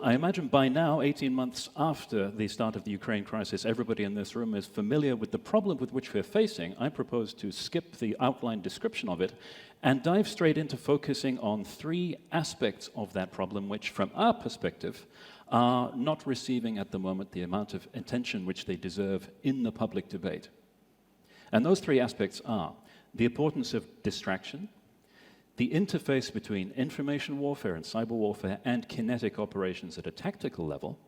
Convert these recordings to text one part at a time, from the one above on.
I imagine by now, 18 months after the start of the Ukraine crisis, everybody in this room is familiar with the problem with which we're facing. I propose to skip the outline description of it and dive straight into focusing on three aspects of that problem, which from our perspective are not receiving at the moment the amount of attention which they deserve in the public debate. And those three aspects are the importance of distraction, the interface between information warfare and cyber warfare and kinetic operations at a tactical level,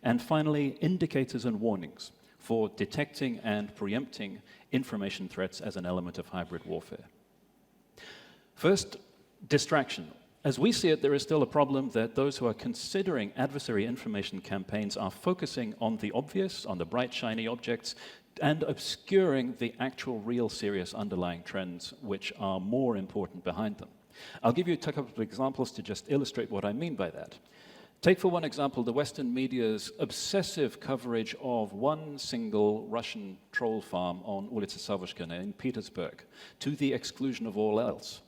and finally, indicators and warnings for detecting and preempting information threats as an element of hybrid warfare. First, distraction. As we see it, there is still a problem that those who are considering adversary information campaigns are focusing on the obvious, on the bright, shiny objects, and obscuring the actual, real, serious underlying trends which are more important behind them. I'll give you a couple of examples to just illustrate what I mean by that. Take for one example the Western media's obsessive coverage of one single Russian troll farm on Ulica Savoshkina in Petersburg, to the exclusion of all else.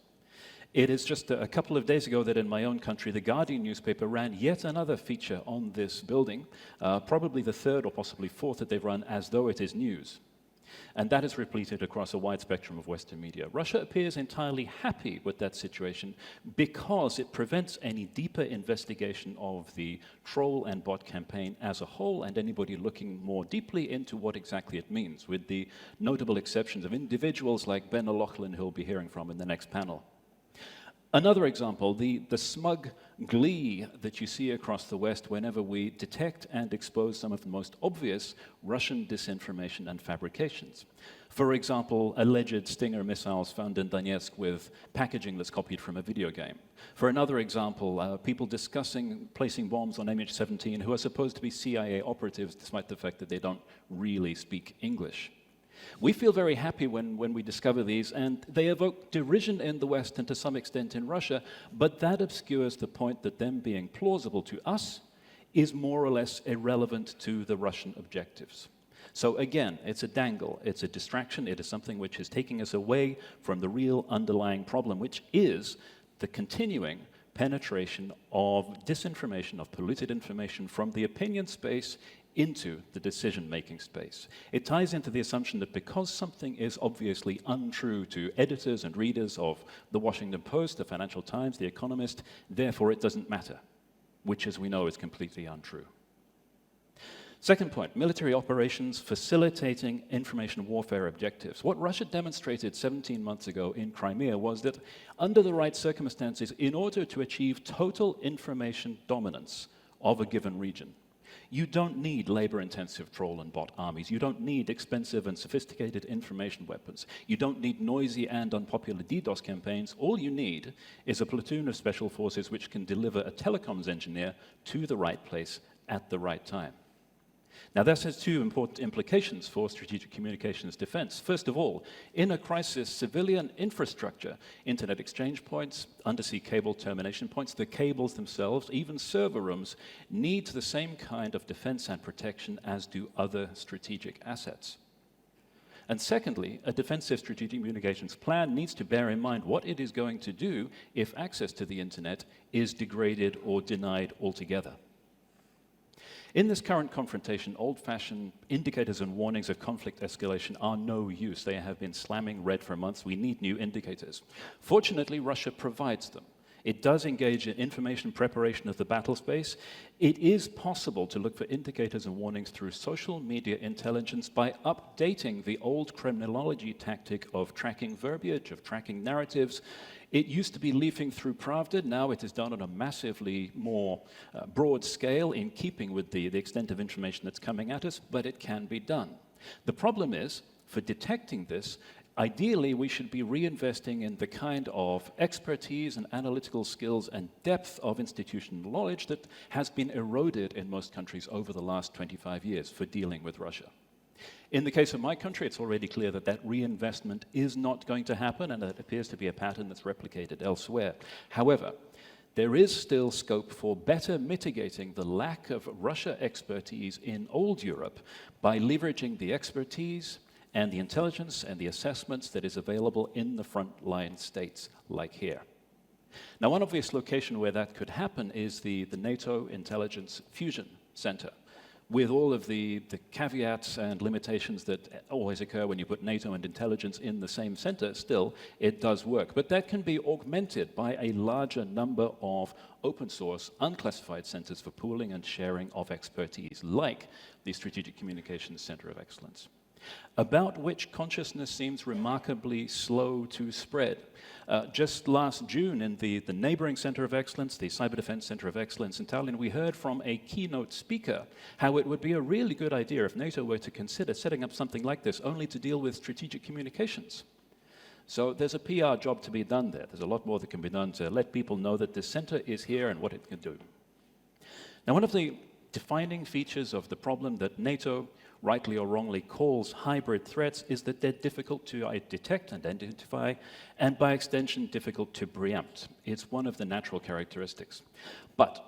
It is just a couple of days ago that in my own country, the Guardian newspaper ran yet another feature on this building, probably the third or possibly fourth that they've run as though it is news. And that is repeated across a wide spectrum of Western media. Russia appears entirely happy with that situation because it prevents any deeper investigation of the troll and bot campaign as a whole and anybody looking more deeply into what exactly it means, with the notable exceptions of individuals like Ben O'Loughlin, who we'll be hearing from in the next panel. Another example, the smug glee that you see across the West whenever we detect and expose some of the most obvious Russian disinformation and fabrications. For example, alleged Stinger missiles found in Donetsk with packaging that's copied from a video game. For another example, people discussing placing bombs on MH17 who are supposed to be CIA operatives despite the fact that they don't really speak English. We feel very happy when we discover these, and they evoke derision in the West and to some extent in Russia, but that obscures the point that them being plausible to us is more or less irrelevant to the Russian objectives. So again, it's a dangle, it's a distraction, it is something which is taking us away from the real underlying problem, which is the continuing penetration of disinformation, of polluted information from the opinion space into the decision-making space. It ties into the assumption that because something is obviously untrue to editors and readers of the Washington Post, the Financial Times, the Economist, therefore it doesn't matter, which, as we know, is completely untrue. Second point, military operations facilitating information warfare objectives. What Russia demonstrated 17 months ago in Crimea was that under the right circumstances, in order to achieve total information dominance of a given region, you don't need labor-intensive troll and bot armies. You don't need expensive and sophisticated information weapons. You don't need noisy and unpopular DDoS campaigns. All you need is a platoon of special forces which can deliver a telecoms engineer to the right place at the right time. Now, this has two important implications for strategic communications defense. First of all, in a crisis, civilian infrastructure, internet exchange points, undersea cable termination points, the cables themselves, even server rooms, need the same kind of defense and protection as do other strategic assets. And secondly, a defensive strategic communications plan needs to bear in mind what it is going to do if access to the internet is degraded or denied altogether. In this current confrontation, old-fashioned indicators and warnings of conflict escalation are no use. They have been slamming red for months. We need new indicators. Fortunately, Russia provides them. It does engage in information preparation of the battle space. It is possible to look for indicators and warnings through social media intelligence by updating the old criminology tactic of tracking verbiage, of tracking narratives. It used to be leafing through Pravda. Now it is done on a massively more broad scale in keeping with the extent of information that's coming at us, but it can be done. The problem is, for detecting this, ideally we should be reinvesting in the kind of expertise and analytical skills and depth of institutional knowledge that has been eroded in most countries over the last 25 years for dealing with Russia. In the case of my country, it's already clear that that reinvestment is not going to happen, and that appears to be a pattern that's replicated elsewhere. However, there is still scope for better mitigating the lack of Russia expertise in old Europe by leveraging the expertise and the intelligence and the assessments that is available in the frontline states, like here. Now, one obvious location where that could happen is the NATO Intelligence Fusion Center, with all of the caveats and limitations that always occur when you put NATO and intelligence in the same center. Still, it does work. But that can be augmented by a larger number of open source, unclassified centers for pooling and sharing of expertise, like the Strategic Communications Center of Excellence, about which consciousness seems remarkably slow to spread. Just last June, in the neighboring Center of Excellence, the Cyber Defense Center of Excellence in Tallinn, we heard from a keynote speaker how it would be a really good idea if NATO were to consider setting up something like this only to deal with strategic communications. So there's a PR job to be done there. There's a lot more that can be done to let people know that this center is here and what it can do. Now, one of the defining features of the problem that NATO, rightly or wrongly, calls hybrid threats is that they're difficult to detect and identify, and by extension, difficult to preempt. It's one of the natural characteristics. But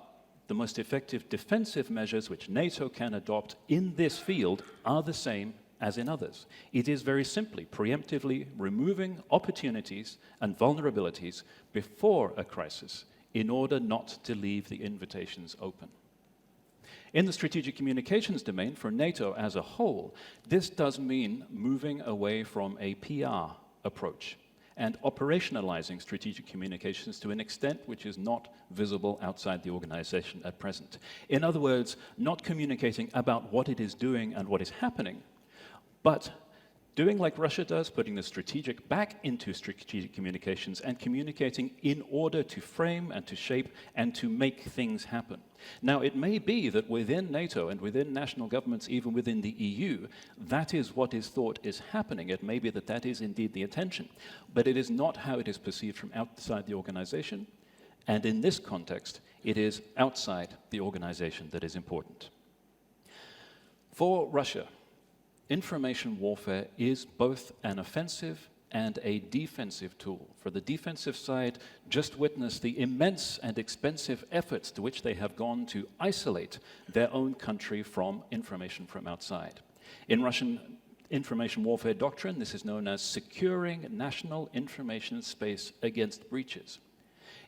the most effective defensive measures which NATO can adopt in this field are the same as in others. It is very simply preemptively removing opportunities and vulnerabilities before a crisis in order not to leave the invitations open. In the strategic communications domain, for NATO as a whole, this does mean moving away from a PR approach and operationalizing strategic communications to an extent which is not visible outside the organization at present. In other words, not communicating about what it is doing and what is happening, but doing like Russia does, putting the strategic back into strategic communications and communicating in order to frame and to shape and to make things happen. Now, it may be that within NATO and within national governments, even within the EU, that is what is thought is happening. It may be that that is indeed the intention, but it is not how it is perceived from outside the organization. And in this context, it is outside the organization that is important. For Russia, information warfare is both an offensive and a defensive tool. For the defensive side, just witness the immense and expensive efforts to which they have gone to isolate their own country from information from outside. In Russian information warfare doctrine, this is known as securing national information space against breaches.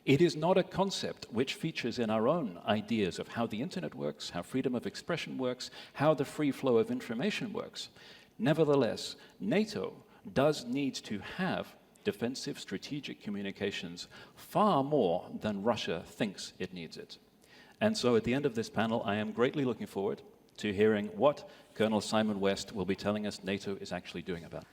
It is not a concept which features in our own ideas of how the internet works, how freedom of expression works, how the free flow of information works. Nevertheless, NATO does need to have defensive strategic communications far more than Russia thinks it needs it. And so at the end of this panel, I am greatly looking forward to hearing what Colonel Simon West will be telling us NATO is actually doing about it.